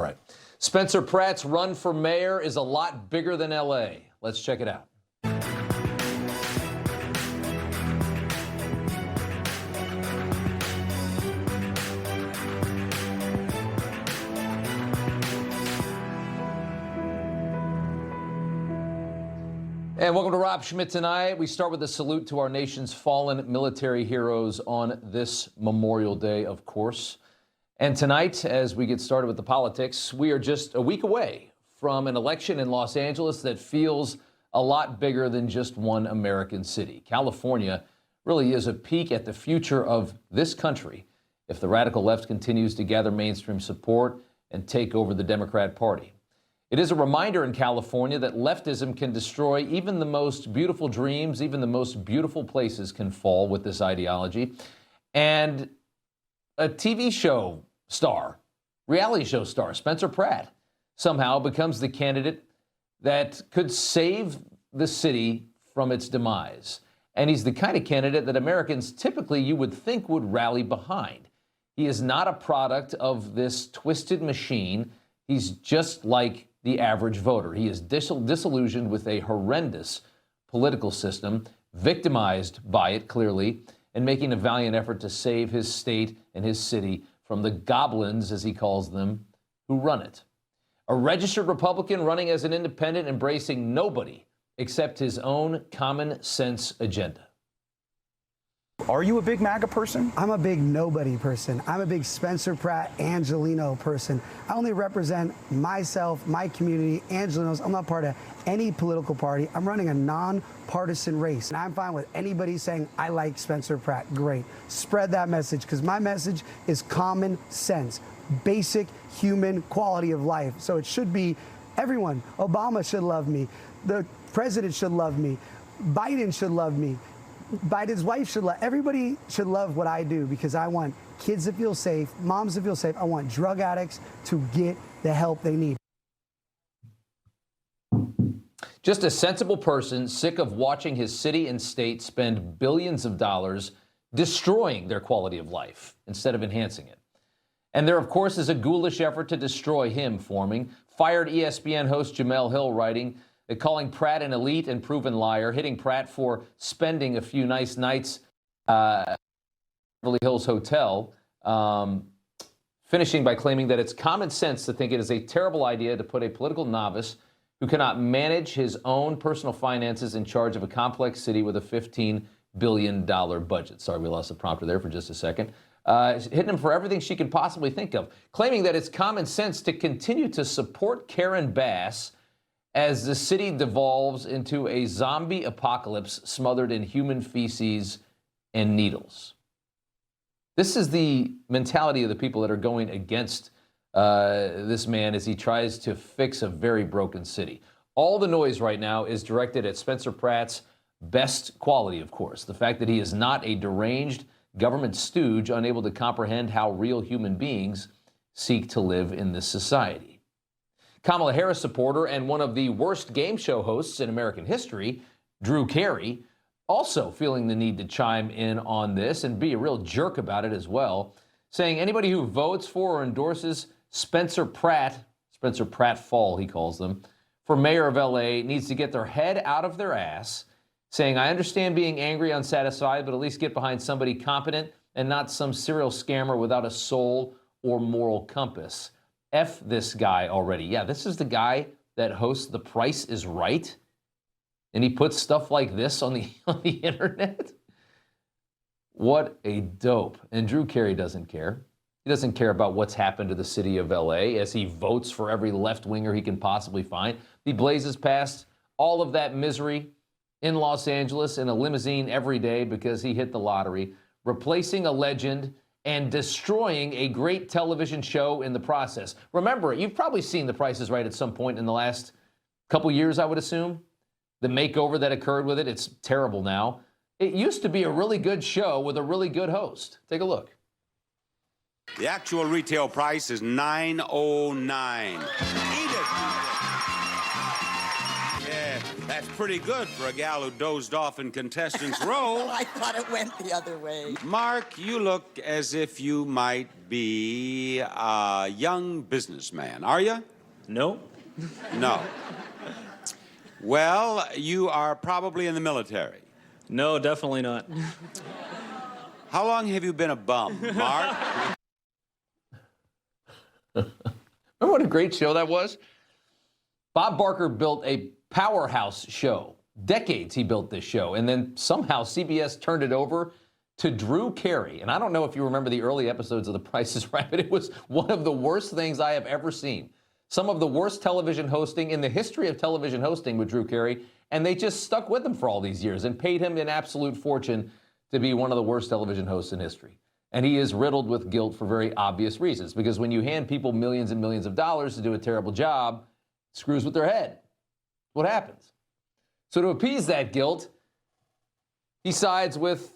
right. Spencer Pratt's run for mayor is a lot bigger than L.A. Let's check it out. And welcome to Rob Schmitt Tonight. We start with a salute to our nation's fallen military heroes on this Memorial Day, of course. And tonight, as we get started with the politics, we are just a week away from an election in Los Angeles that feels a lot bigger than just one American city. California really is a peek at the future of this country if the radical left continues to gather mainstream support and take over the Democrat Party. It is a reminder in California that leftism can destroy even the most beautiful dreams, even the most beautiful places can fall with this ideology. And a TV show star, reality show star, Spencer Pratt, somehow becomes the candidate that could save the city from its demise. And he's the kind of candidate that Americans typically you would think would rally behind. He is not a product of this twisted machine. He's just like the average voter. He is disillusioned with a horrendous political system, victimized by it clearly, and making a valiant effort to save his state and his city from the goblins, as he calls them, who run it. A registered Republican running as an independent, embracing nobody except his own common sense agenda. Are you a big MAGA person? I'm a big nobody person. I'm a big Spencer Pratt, Angelino person. I only represent myself, my community, Angelinos. I'm not part of any political party. I'm running a nonpartisan race. And I'm fine with anybody saying, I like Spencer Pratt. Great. Spread that message, because my message is common sense, basic human quality of life. So it should be everyone. Obama should love me. The president should love me. Biden should love me. Biden's wife should love, everybody should love what I do, because I want kids to feel safe, moms to feel safe. I want drug addicts to get the help they need. Just a sensible person sick of watching his city and state spend billions of dollars destroying their quality of life instead of enhancing it. And there, of course, is a ghoulish effort to destroy him forming. Fired ESPN host Jemele Hill writing, calling Pratt an elite and proven liar, hitting Pratt for spending a few nice nights at Beverly Hills Hotel, finishing by claiming that it's common sense to think it is a terrible idea to put a political novice who cannot manage his own personal finances in charge of a complex city with a $15 billion budget. Sorry, we lost the prompter there for just a second. Hitting him for everything she could possibly think of, claiming that it's common sense to continue to support Karen Bass as the city devolves into a zombie apocalypse smothered in human feces and needles. This is the mentality of the people that are going against this man as he tries to fix a very broken city. All the noise right now is directed at Spencer Pratt's best quality, of course. The fact that he is not a deranged government stooge unable to comprehend how real human beings seek to live in this society. Kamala Harris supporter and one of the worst game show hosts in American history, Drew Carey, also feeling the need to chime in on this and be a real jerk about it as well, saying anybody who votes for or endorses Spencer Pratt Fall, he calls them, for mayor of LA needs to get their head out of their ass, saying, I understand being angry, unsatisfied, but at least get behind somebody competent and not some serial scammer without a soul or moral compass. F this guy already. Yeah, this is the guy that hosts The Price is Right, and he puts stuff like this on the internet. What a dope. And Drew Carey doesn't care. He doesn't care about what's happened to the city of LA as he votes for every left-winger he can possibly find. He blazes past all of that misery in Los Angeles in a limousine every day because he hit the lottery, replacing a legend and destroying a great television show in the process. Remember, you've probably seen The Price is Right at some point in the last couple years, I would assume. The makeover that occurred with it, it's terrible now. It used to be a really good show with a really good host. Take a look. The actual retail price is $9.09. Eat it. Yeah. That's pretty good for a gal who dozed off in contestant's row. I thought it went the other way. Mark, you look as if you might be a young businessman. Are you? No. No. Well, you are probably in the military. No, definitely not. How long have you been a bum, Mark? Remember what a great show that was? Bob Barker built a powerhouse show. Decades he built this show, and then somehow CBS turned it over to Drew Carey. And I don't know if you remember the early episodes of The Price is Right, but it was one of the worst things I have ever seen. Some of the worst television hosting in the history of television hosting with Drew Carey, and they just stuck with him for all these years and paid him an absolute fortune to be one of the worst television hosts in history. And he is riddled with guilt for very obvious reasons, because when you hand people millions and millions of dollars to do a terrible job, it screws with their head. What happens? So to appease that guilt, he sides with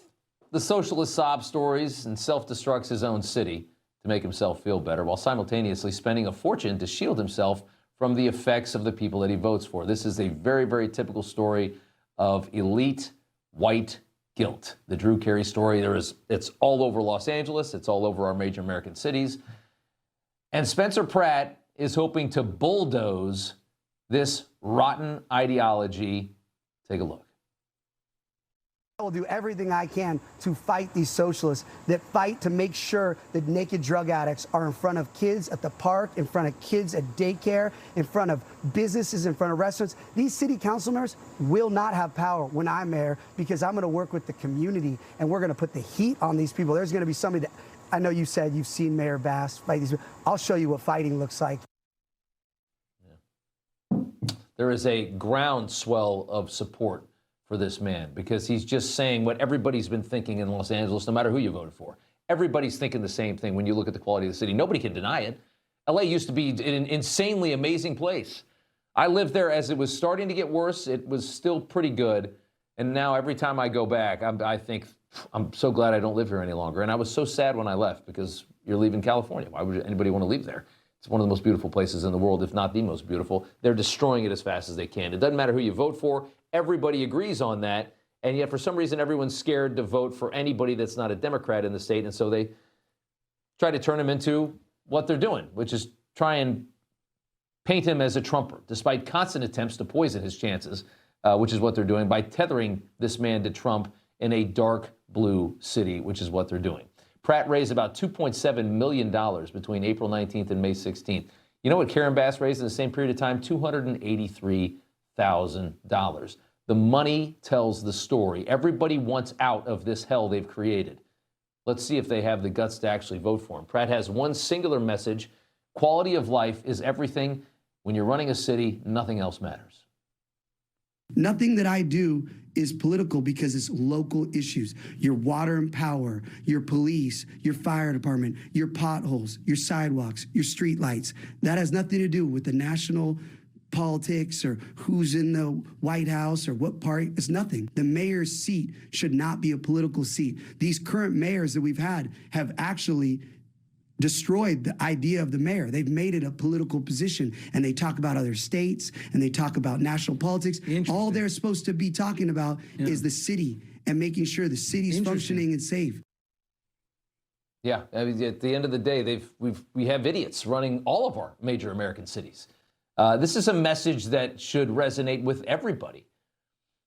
the socialist sob stories and self-destructs his own city to make himself feel better, while simultaneously spending a fortune to shield himself from the effects of the people that he votes for. This is a very, very typical story of elite white guilt. The Drew Carey story, it's all over Los Angeles. It's all over our major American cities. And Spencer Pratt is hoping to bulldoze this rotten ideology. Take a look. I will do everything I can to fight these socialists that fight to make sure that naked drug addicts are in front of kids at the park, in front of kids at daycare, in front of businesses, in front of restaurants. These city council members will not have power when I'm mayor, because I'm going to work with the community and we're going to put the heat on these people. There's going to be somebody that, I know you said you've seen Mayor Bass fight these people. I'll show you what fighting looks like. There is a groundswell of support for this man, because he's just saying what everybody's been thinking in Los Angeles, no matter who you voted for. Everybody's thinking the same thing when you look at the quality of the city. Nobody can deny it. LA used to be an insanely amazing place. I lived there as it was starting to get worse. It was still pretty good. And now every time I go back, I think, I'm so glad I don't live here any longer. And I was so sad when I left, because you're leaving California. Why would anybody want to leave there? It's one of the most beautiful places in the world, if not the most beautiful. They're destroying it as fast as they can. It doesn't matter who you vote for. Everybody agrees on that. And yet, for some reason, everyone's scared to vote for anybody that's not a Democrat in the state. And so they try to turn him into what they're doing, which is try and paint him as a Trumper, despite constant attempts to poison his chances, which is what they're doing by tethering this man to Trump in a dark blue city, which is what they're doing. Pratt raised about $2.7 million between April 19th and May 16th. You know what Karen Bass raised in the same period of time? $283,000. The money tells the story. Everybody wants out of this hell they've created. Let's see if they have the guts to actually vote for him. Pratt has one singular message: quality of life is everything. When you're running a city, nothing else matters. Nothing that I do is political, because it's local issues. Your water and power, your police, your fire department, your potholes, your sidewalks, your street lights. That has nothing to do with the national politics or who's in the White House or what party. It's nothing. The mayor's seat should not be a political seat. These current mayors that we've had have actually destroyed the idea of the mayor. They've made it a political position, and they talk about other states and they talk about national politics. All they're supposed to be talking about is the city and making sure the city's functioning and safe. Yeah, I mean, at the end of the day, we have idiots running all of our major American cities. This is a message that should resonate with everybody.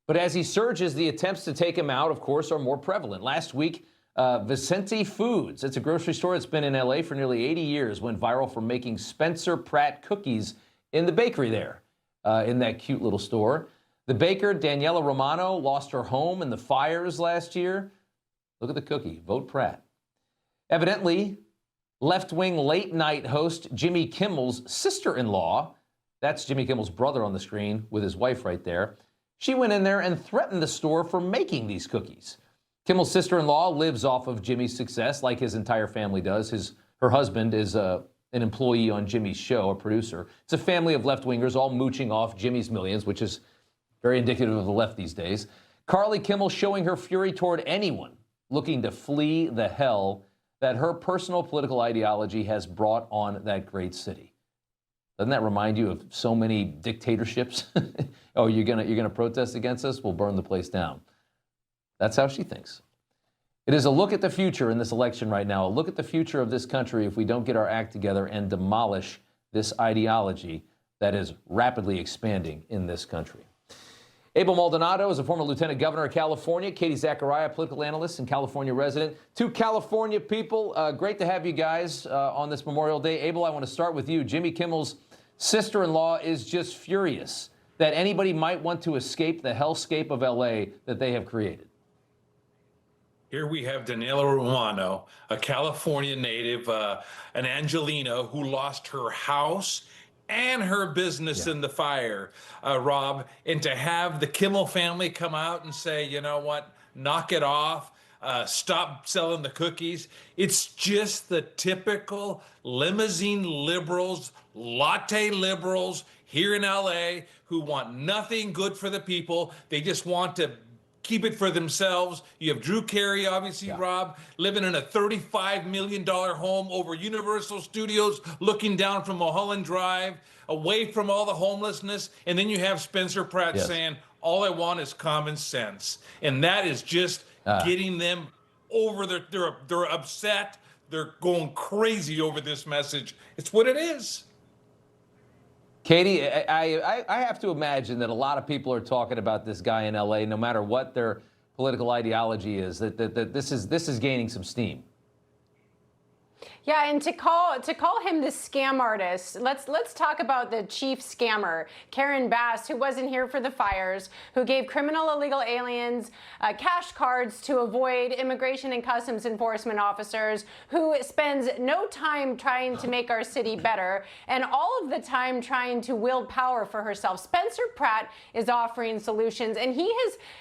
But as he surges, the attempts to take him out, of course, are more prevalent. Last week, Vicente Foods, it's a grocery store that's been in LA for nearly 80 years, went viral for making Spencer Pratt cookies in the bakery there, in that cute little store. The baker, Daniela Romano, lost her home in the fires last year. Look at the cookie. Vote Pratt. Evidently, left-wing late-night host Jimmy Kimmel's sister-in-law, that's Jimmy Kimmel's brother on the screen with his wife right there, she went in there and threatened the store for making these cookies. Kimmel's sister-in-law lives off of Jimmy's success, like his entire family does. Her husband is an employee on Jimmy's show, a producer. It's a family of left-wingers all mooching off Jimmy's millions, which is very indicative of the left these days. Carly Kimmel showing her fury toward anyone looking to flee the hell that her personal political ideology has brought on that great city. Doesn't that remind you of so many dictatorships? Oh, you're gonna protest against us? We'll burn the place down. That's how she thinks. It is a look at the future in this election right now, a look at the future of this country if we don't get our act together and demolish this ideology that is rapidly expanding in this country. Abel Maldonado is a former lieutenant governor of California. Katie Zacharia, political analyst and California resident. Two California people. Great to have you guys on this Memorial Day. Abel, I want to start with you. Jimmy Kimmel's sister-in-law is just furious that anybody might want to escape the hellscape of L.A. that they have created. Here we have Daniela Romano, a California native, an Angelino who lost her house and her business in the fire, Rob. And to have the Kimmel family come out and say, you know what, knock it off, stop selling the cookies. It's just the typical limousine liberals, latte liberals here in LA who want nothing good for the people. They just want to keep it for themselves. You have Drew Carey, obviously, Rob, living in a $35 million home over Universal Studios, looking down from Mulholland Drive, away from all the homelessness. And then you have Spencer Pratt saying, all I want is common sense. And that is just getting them over they're upset. They're going crazy over this message. It's what it is. Katie, I have to imagine that a lot of people are talking about this guy in L.A., no matter what their political ideology is, that this is gaining some steam. Yeah, and to call him the scam artist, let's talk about the chief scammer, Karen Bass, who wasn't here for the fires, who gave criminal illegal aliens cash cards to avoid immigration and customs enforcement officers, who spends no time trying to make our city better, and all of the time trying to wield power for herself. Spencer Pratt is offering solutions, and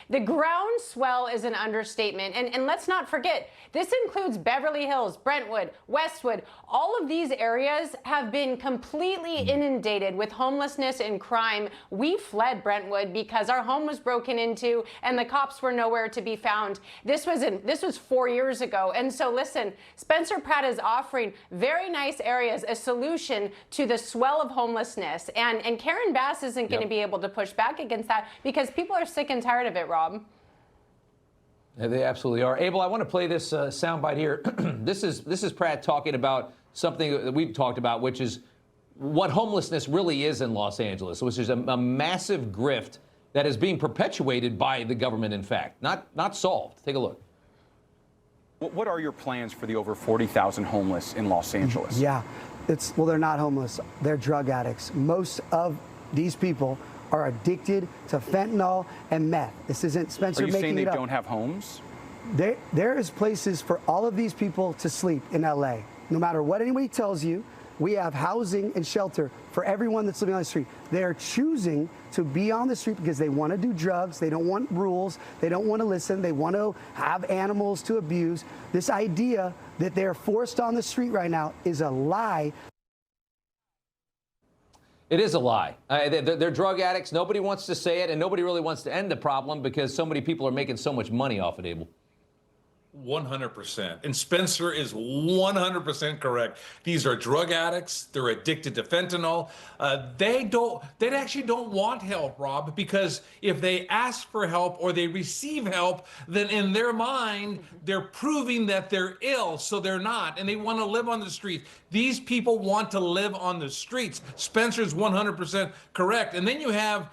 the groundswell is an understatement. And let's not forget, this includes Beverly Hills, Brentwood, Westwood. All of these areas have been completely inundated with homelessness and crime. We fled Brentwood because our home was broken into and the cops were nowhere to be found. This was 4 years ago. And so listen, Spencer Pratt is offering very nice areas, a solution to the swell of homelessness. And Karen Bass isn't going to be able to push back against that because people are sick and tired of it, Rob. Yeah, they absolutely are. Abel, I want to play this soundbite here. This is Pratt talking about something that we've talked about, which is what homelessness really is in Los Angeles, which is a massive grift that is being perpetuated by the government, in fact, not solved. Take a look. What are your plans for the over 40,000 homeless in Los Angeles? Yeah, well, they're not homeless. They're drug addicts. Most of these people are addicted to fentanyl and meth. This isn't Spencer making it up. Are you saying they don't have homes? There is places for all of these people to sleep in LA. No matter what anybody tells you, we have housing and shelter for everyone that's living on the street. They're choosing to be on the street because they want to do drugs. They don't want rules. They don't want to listen. They want to have animals to abuse. This idea that they're forced on the street right now is a lie. It is a lie. They're drug addicts. Nobody wants to say it, and nobody really wants to end the problem because so many people are making so much money off it, Abel. 100%. And Spencer is 100% correct. These are drug addicts. They're addicted to fentanyl. They actually don't want help, Rob, because if they ask for help or they receive help, then in their mind, they're proving that they're ill, so they're not, and they want to live on the streets. These people want to live on the streets. Spencer's 100% correct. And then you have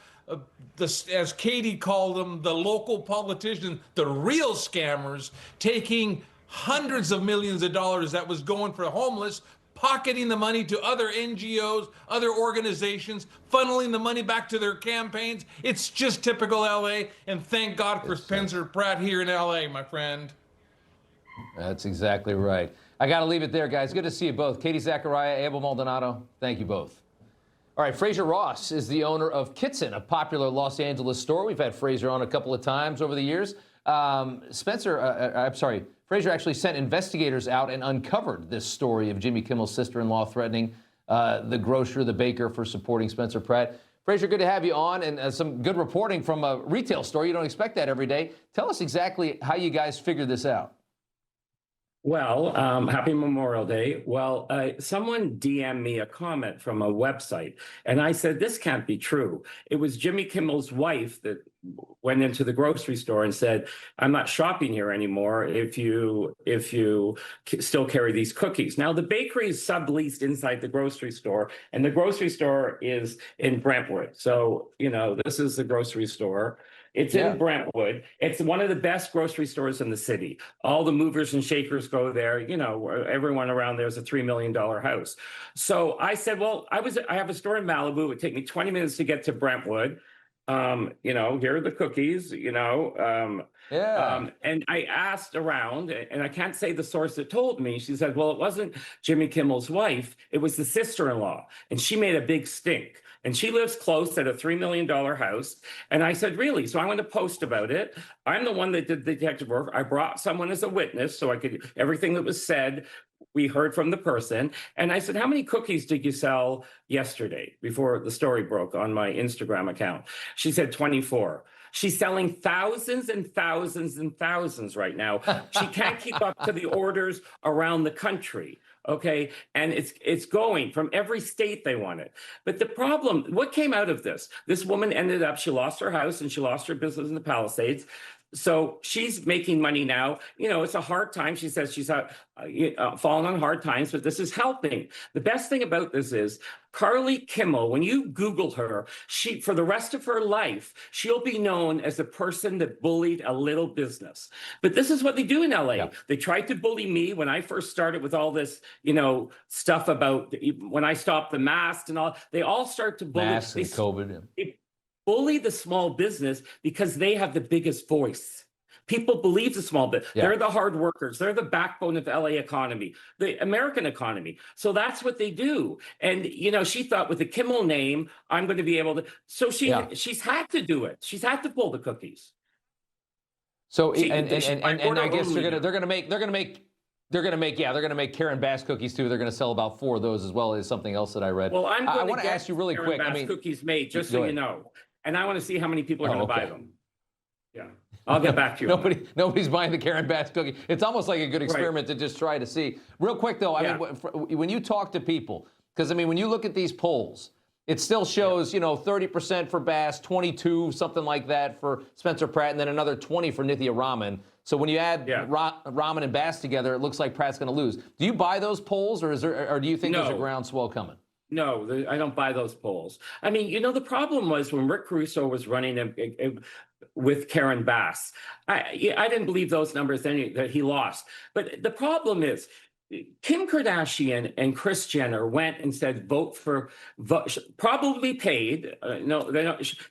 as Katie called them, the local politicians, the real scammers, taking hundreds of millions of dollars that was going for the homeless, pocketing the money to other NGOs, other organizations, funneling the money back to their campaigns. It's just typical LA, and thank God for Spencer Pratt here in LA, my friend. That's exactly right. I got to leave it there, guys. Good to see you both. Katie Zacharia, Abel Maldonado, thank you both. All right, Fraser Ross is the owner of Kitson, a popular Los Angeles store. We've had Fraser on a couple of times over the years. Fraser actually sent investigators out and uncovered this story of Jimmy Kimmel's sister-in-law threatening the grocer, the baker, for supporting Spencer Pratt. Fraser, good to have you on, and some good reporting from a retail store. You don't expect that every day. Tell us exactly how you guys figured this out. Well, happy Memorial Day. Well, someone DM'd me a comment from a website, and I said, this can't be true. It was Jimmy Kimmel's wife that went into the grocery store and said, I'm not shopping here anymore if you still carry these cookies. Now, the bakery is subleased inside the grocery store, and the grocery store is in Brentwood. So, this is the grocery store. It's in Brentwood. It's one of the best grocery stores in the city. All the movers and shakers go there. Everyone around there is a $3 million house. So I said, well, I have a store in Malibu. It would take me 20 minutes to get to Brentwood. Here are the cookies, and I asked around, and I can't say the source that told me. She said, well, it wasn't Jimmy Kimmel's wife. It was the sister-in-law, and she made a big stink. And she lives close at a $3 million house. And I said, really? So I'm going to post about it. I'm the one that did the detective work. I brought someone as a witness so I could, everything that was said, we heard from the person. And I said, how many cookies did you sell yesterday before the story broke on my Instagram account? She said 24. She's selling thousands and thousands and thousands right now. She can't keep up to the orders around the country. Okay. And it's going from every state they want it. But the problem, what came out of this? This woman ended up, she lost her house and she lost her business in the Palisades. So she's making money now. It's a hard time. She says she's fallen on hard times, but this is helping. The best thing about this is Carly Kimmel, when you Google her, for the rest of her life, she'll be known as the person that bullied a little business. But this is what they do in LA. Yeah. They tried to bully me when I first started with all this, stuff about when I stopped the masks and all. They all start to bully. Masks and COVID. They bully the small business because they have the biggest voice. People believe the small business. Yeah. They're the hard workers. They're the backbone of the LA economy, the American economy. So that's what they do. And, she thought with the Kimmel name, I'm going to be able to. So she's had to do it. She's had to pull the cookies. So, and I guess they're going to make Karen Bass cookies too. They're going to sell about 4 of those as well as something else that I read. Well, I want to ask you really quick. Karen Bass cookies made, just so you know. And I want to see how many people are going to buy them. Yeah. I'll get back to you. Nobody's buying the Karen Bass cookie. It's almost like a good experiment to just try to see. Real quick, though, I mean, when you talk to people, because, when you look at these polls, it still shows, 30% for Bass, 22, something like that for Spencer Pratt, and then another 20 for Nithya Raman. So when you add Raman and Bass together, it looks like Pratt's going to lose. Do you buy those polls, or do you think there's a groundswell coming? No, I don't buy those polls. The problem was when Rick Caruso was running with Karen Bass, I didn't believe those numbers that he lost. But the problem is, Kim Kardashian and Kris Jenner went and said, vote, probably paid.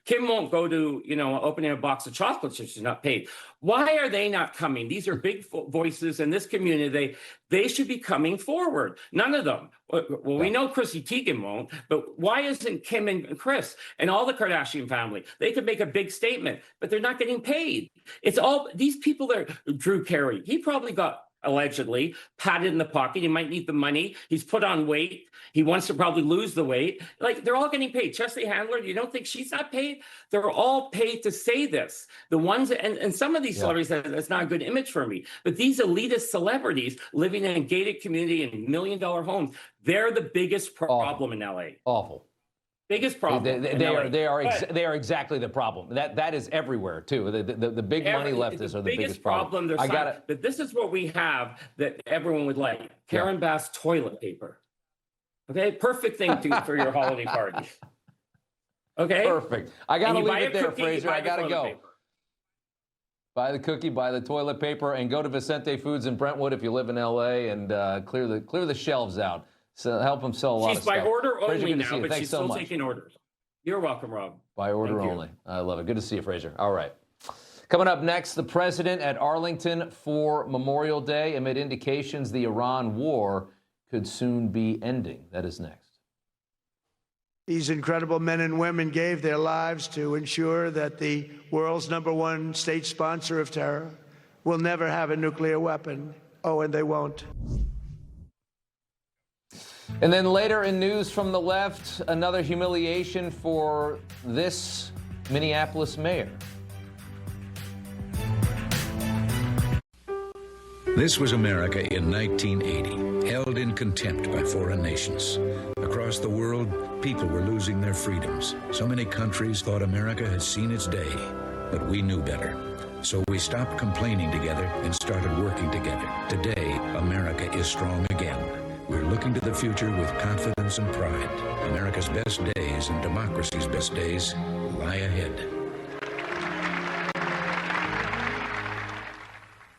Kim won't go to, opening a box of chocolates if she's not paid. Why are they not coming? These are big voices in this community. They should be coming forward. None of them. Well, we know Chrissy Teigen won't, but why isn't Kim and Kris and all the Kardashian family? They could make a big statement, but they're not getting paid. It's all these people there. Drew Carey, he probably got allegedly patted in the pocket. He might need the money. He's put on weight. He wants to probably lose the weight. They're all getting paid. Chesley Handler, you don't think she's not paid? They're all paid to say this. The ones, and some of these celebrities, that's not a good image for me, but these elitist celebrities living in a gated community in $1 million homes, they're the biggest problem in LA. Awful. Biggest problem. They are exactly the problem. That is everywhere too. The big money leftists are the biggest problem. But this is what we have that everyone would like. Karen Bass toilet paper. Okay, perfect thing for your holiday party. Okay, perfect. I gotta leave it there, Fraser. I gotta go. Buy the cookie, buy the toilet paper, and go to Vicente Foods in Brentwood if you live in LA, and clear the shelves out. So help them sell a lot of stuff. She's by order only now, but Thanks she's so still much. taking orders. You're welcome, Rob. By order only. I love it. Good to see you, Fraser. All right. Coming up next, the president at Arlington for Memorial Day amid indications the Iran war could soon be ending. That is next. These incredible men and women gave their lives to ensure that the world's #1 state sponsor of terror will never have a nuclear weapon. Oh, and they won't. And then later in news from the left, another humiliation for this Minneapolis mayor. This was America in 1980, held in contempt by foreign nations. Across the world, people were losing their freedoms. So many countries thought America had seen its day, but we knew better. So we stopped complaining together and started working together. Today, America is strong again. We're looking to the future with confidence and pride. America's best days and democracy's best days lie ahead.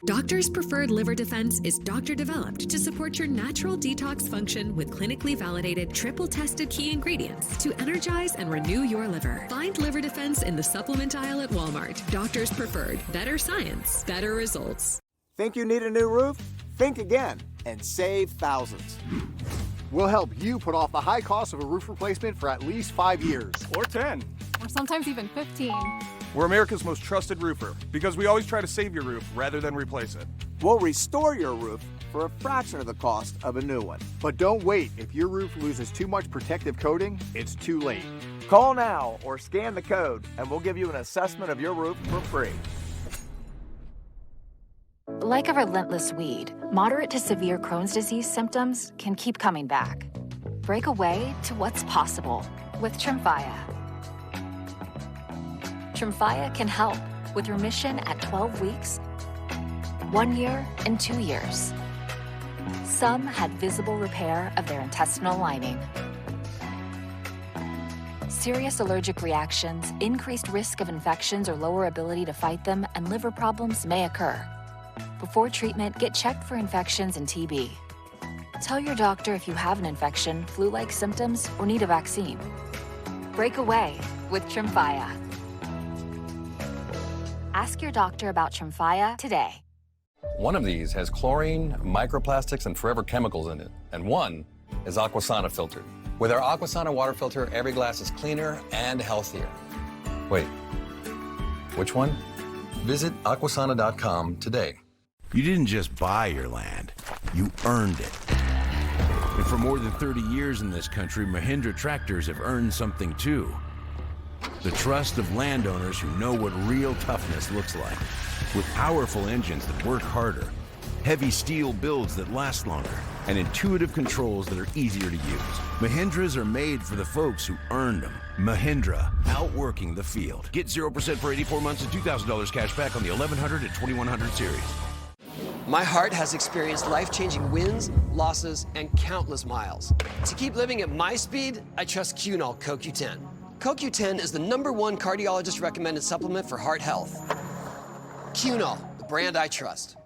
Doctors' Preferred Liver Defense is doctor-developed to support your natural detox function with clinically validated, triple-tested key ingredients to energize and renew your liver. Find Liver Defense in the supplement aisle at Walmart. Doctors' Preferred. Better science, better results. Think you need a new roof? Think again and save thousands. We'll help you put off the high cost of a roof replacement for at least 5 years. Or 10. Or sometimes even 15. We're America's most trusted roofer because we always try to save your roof rather than replace it. We'll restore your roof for a fraction of the cost of a new one. But don't wait. If your roof loses too much protective coating, it's too late. Call now or scan the code and we'll give you an assessment of your roof for free. Like a relentless weed, moderate to severe Crohn's disease symptoms can keep coming back. Break away to what's possible with Tremfya. Tremfya can help with remission at 12 weeks, 1 year, and 2 years. Some had visible repair of their intestinal lining. Serious allergic reactions, increased risk of infections or lower ability to fight them, and liver problems may occur. Before treatment, get checked for infections and TB. Tell your doctor if you have an infection, flu-like symptoms, or need a vaccine. Break away with Tremfya. Ask your doctor about Tremfya today. One of these has chlorine, microplastics, and forever chemicals in it. And one is Aquasana filtered. With our Aquasana water filter, every glass is cleaner and healthier. Wait, which one? Visit aquasana.com today. You didn't just buy your land, you earned it. And for more than 30 years in this country, Mahindra tractors have earned something too. The trust of landowners who know what real toughness looks like. With powerful engines that work harder, heavy steel builds that last longer, and intuitive controls that are easier to use. Mahindras are made for the folks who earned them. Mahindra, outworking the field. Get 0% for 84 months and $2,000 cash back on the 1100 and 2100 series. My heart has experienced life-changing wins, losses, and countless miles. To keep living at my speed, I trust Cunol CoQ10. CoQ10 is the #1 cardiologist-recommended supplement for heart health. Cunol, the brand I trust.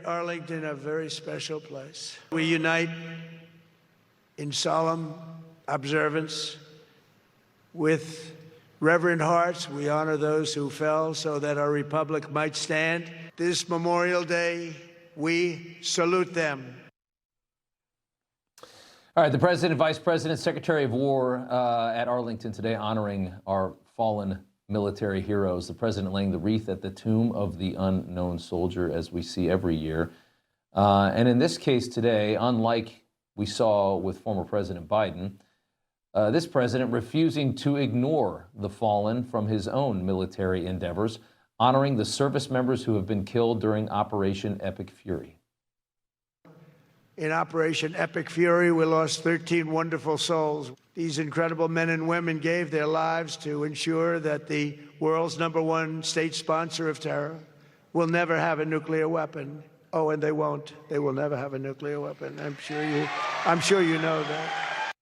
Arlington, a very special place. We unite in solemn observance. With reverent hearts, we honor those who fell so that our republic might stand. This Memorial Day, we salute them. All right, the President, Vice President, Secretary of War at Arlington today honoring our fallen military heroes. The President laying the wreath at the tomb of the unknown soldier, as we see every year. And in this case today, unlike we saw with former President Biden, this president refusing to ignore the fallen from his own military endeavors, honoring the service members who have been killed during Operation Epic Fury. In Operation Epic Fury, we lost 13 wonderful souls. These incredible men and women gave their lives to ensure that the world's #1 state sponsor of terror will never have a nuclear weapon. Oh, and they won't. They will never have a nuclear weapon. I'm sure you know that.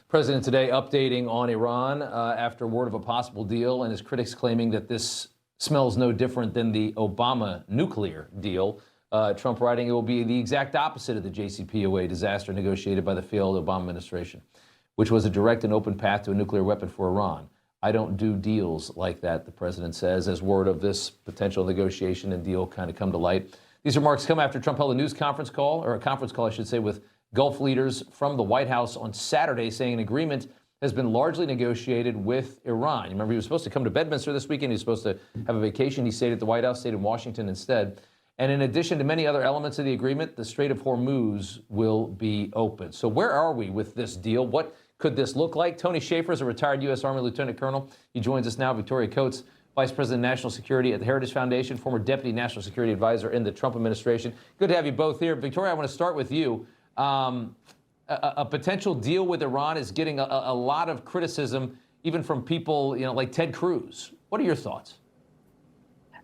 President today updating on Iran after word of a possible deal, and his critics claiming that this smells no different than the Obama nuclear deal. Trump writing it will be the exact opposite of the JCPOA disaster negotiated by the failed Obama administration, which was a direct and open path to a nuclear weapon for Iran. I don't do deals like that, the president says, as word of this potential negotiation and deal kind of come to light. These remarks come after Trump held a conference call, I should say, with Gulf leaders from the White House on Saturday, saying an agreement has been largely negotiated with Iran. You remember he was supposed to come to Bedminster this weekend. He was supposed to have a vacation. He stayed at the White House, stayed in Washington instead. And in addition to many other elements of the agreement, the Strait of Hormuz will be open. So where are we with this deal? What could this look like? Tony Shaffer is a retired U.S. Army Lieutenant Colonel. He joins us now. Victoria Coates, Vice President of National Security at the Heritage Foundation, former Deputy National Security Advisor in the Trump administration. Good to have you both here. Victoria, I want to start with you. A potential deal with Iran is getting a lot of criticism, even from people, like Ted Cruz. What are your thoughts?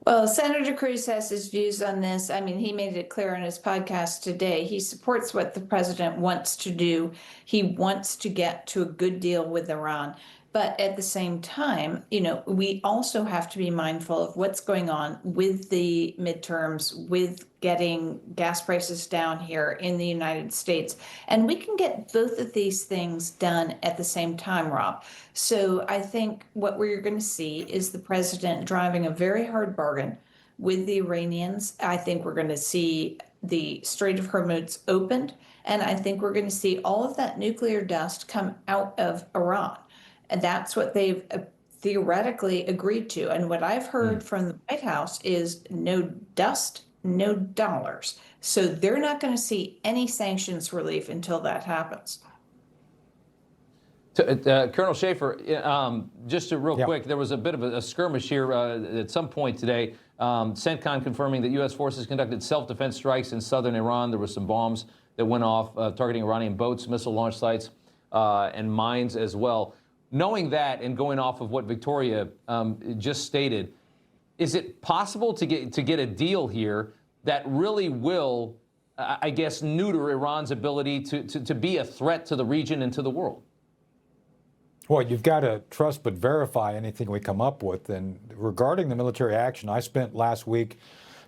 Well, Senator Cruz has his views on this. I mean, he made it clear on his podcast today. He supports what the president wants to do. He wants to get to a good deal with Iran. But at the same time, we also have to be mindful of what's going on with the midterms, with getting gas prices down here in the United States. And we can get both of these things done at the same time, Rob. So I think what we're going to see is the president driving a very hard bargain with the Iranians. I think we're going to see the Strait of Hormuz opened. And I think we're going to see all of that nuclear dust come out of Iran. And that's what they've theoretically agreed to. And what I've heard from the White House is no dust, no dollars. So they're not going to see any sanctions relief until that happens. Colonel Shaffer, just real quick, there was a bit of a skirmish here at some point today. CENTCOM confirming that U.S. forces conducted self-defense strikes in southern Iran. There were some bombs that went off targeting Iranian boats, missile launch sites, and mines as well. Knowing that and going off of what Victoria just stated, is it possible to get a deal here that really will, I guess, neuter Iran's ability to be a threat to the region and to the world? Well, you've got to trust but verify anything we come up with. And regarding the military action, I spent last week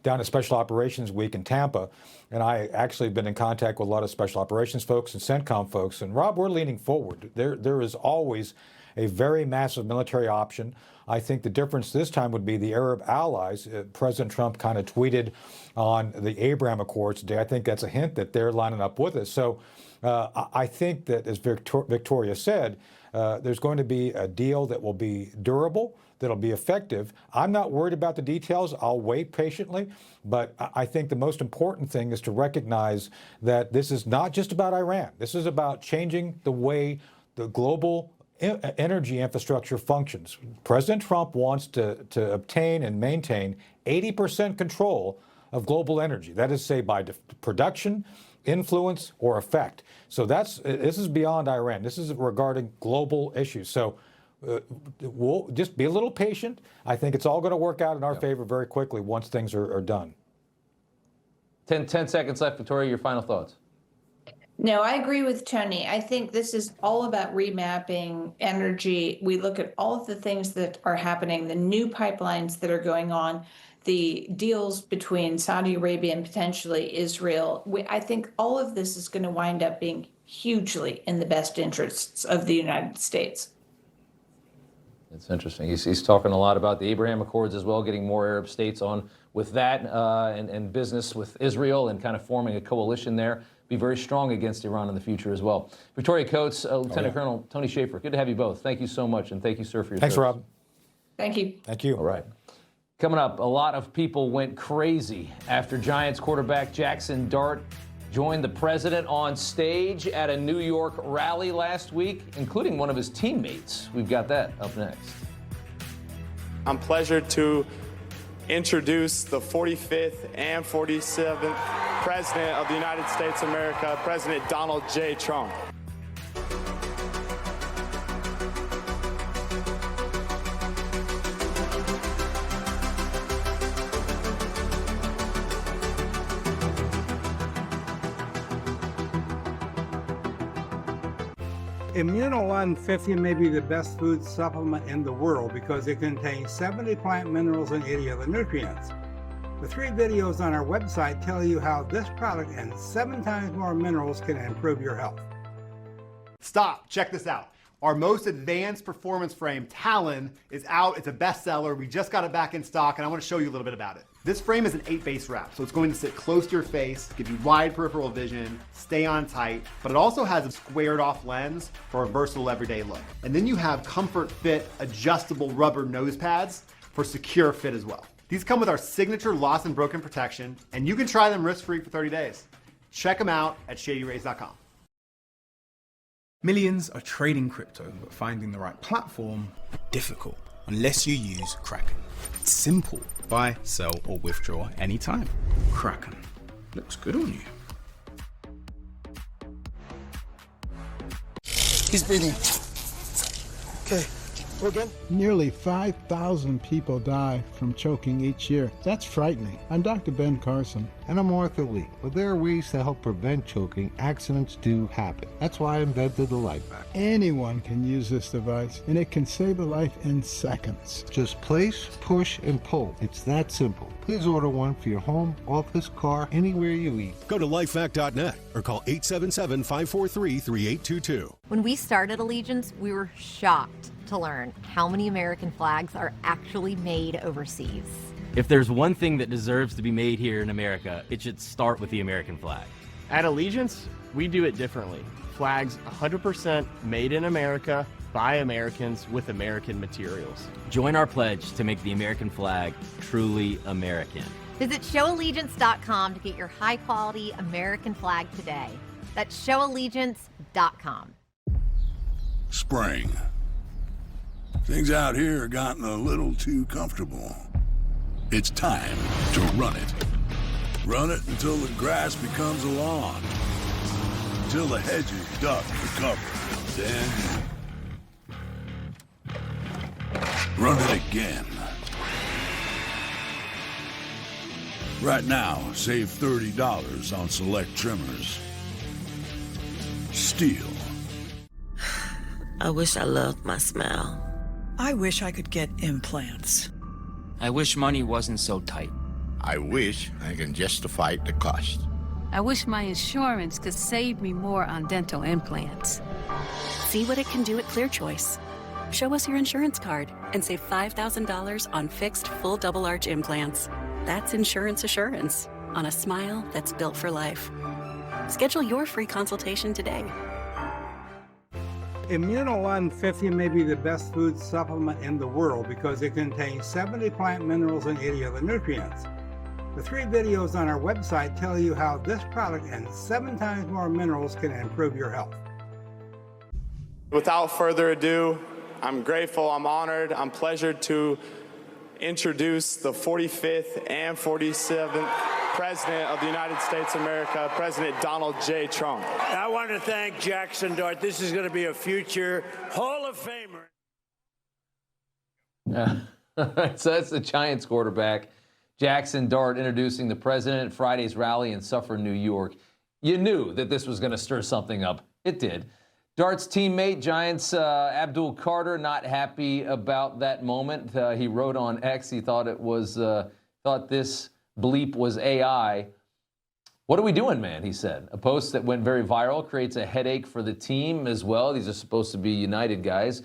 down at Special Operations Week in Tampa, and I actually been in contact with a lot of Special Operations folks and CENTCOM folks. And Rob, we're leaning forward. There is always a very massive military option. I think the difference this time would be the Arab allies. President Trump kind of tweeted on the Abraham Accords today. I think that's a hint that they're lining up with us. So I think that, as Victoria said, there's going to be a deal that will be durable, that'll be effective. I'm not worried about the details. I'll wait patiently. But I think the most important thing is to recognize that this is not just about Iran. This is about changing the way the global energy infrastructure functions. President Trump wants to obtain and maintain 80% control of global energy. That is, say, by production, influence, or effect. So this is beyond Iran. This is regarding global issues. So we'll just be a little patient. I think it's all going to work out in our favor very quickly once things are done. 10 seconds left, Victoria, your final thoughts. No, I agree with Tony. I think this is all about remapping energy. We look at all of the things that are happening, the new pipelines that are going on, the deals between Saudi Arabia and potentially Israel. I think all of this is going to wind up being hugely in the best interests of the United States. It's interesting. He's talking a lot about the Abraham Accords as well, getting more Arab states on with that and business with Israel and kind of forming a coalition there. Be very strong against Iran in the future as well. Victoria Coates, Lieutenant Colonel Tony Shaffer, good to have you both. Thank you so much, and thank you, sir, for your Thanks, service. Rob. Thank you. Thank you. All right. Coming up, a lot of people went crazy after Giants quarterback Jaxson Dart joined the president on stage at a New York rally last week, including one of his teammates. We've got that up next. I'm pleasured to introduce the 45th and 47th President of the United States of America, President Donald J. Trump. Immuno 150 may be the best food supplement in the world because it contains 70 plant minerals and 80 other nutrients. The 3 videos on our website tell you how this product and 7 times more minerals can improve your health. Stop, check this out. Our most advanced performance frame, Talon, is out. It's a bestseller. We just got it back in stock, and I want to show you a little bit about it. This frame is an 8-base wrap, so it's going to sit close to your face, give you wide peripheral vision, stay on tight, but it also has a squared off lens for a versatile everyday look. And then you have comfort fit adjustable rubber nose pads for secure fit as well. These come with our signature lost and broken protection, and you can try them risk-free for 30 days. Check them out at shadyrays.com. Millions are trading crypto, but finding the right platform difficult unless you use Kraken. It's simple. Buy, sell, or withdraw anytime. Kraken. Looks good on you. He's breathing. Okay. Go again. Nearly 5,000 people die from choking each year. That's frightening. I'm Dr. Ben Carson. And I'm Arthur Lee. But there are ways to help prevent choking. Accidents do happen. That's why I invented the Life Pack. Anyone can use this device, and it can save a life in seconds. Just place, push, and pull. It's that simple. Please order one for your home, office, car, anywhere you eat. Go to lifehack.net or call 877-543-3822. When we started Allegiance, we were shocked to learn how many American flags are actually made overseas. If there's one thing that deserves to be made here in America, it should start with the American flag. At Allegiance, we do it differently. Flags 100% made in America, by Americans, with American materials. Join our pledge to make the American flag truly American. Visit showallegiance.com to get your high-quality American flag today. That's showallegiance.com. Spring. Things out here have gotten a little too comfortable. It's time to run it. Run it until the grass becomes a lawn. Until the hedges duck for cover. Then run it again. Right now, save $30 on select trimmers. Steele. I wish I loved my smile. I wish I could get implants. I wish money wasn't so tight. I wish I can justify the cost. I wish my insurance could save me more on dental implants. See what it can do at ClearChoice. Show us your insurance card and save $5,000 on fixed full double arch implants. That's insurance assurance on a smile that's built for life. Schedule your free consultation today. Immuno 150 may be the best food supplement in the world because it contains 70 plant minerals and 80 other nutrients. The 3 videos on our website tell you how this product and 7 times more minerals can improve your health. Without further ado, I'm grateful, I'm honored, I'm pleasured to introduce the 45th and 47th President of the United States of America, President Donald J. Trump. I want to thank Jaxson Dart. This is going to be a future Hall of Famer. So that's the Giants quarterback, Jaxson Dart, introducing the president at Friday's rally in Shaffer, New York. You knew that this was going to stir something up. It did. Dart's teammate, Giants Abdul Carter, not happy about that moment. He wrote on X he thought it was thought this bleep was AI. What are we doing, man? He said. A post that went very viral creates a headache for the team as well. These are supposed to be united guys.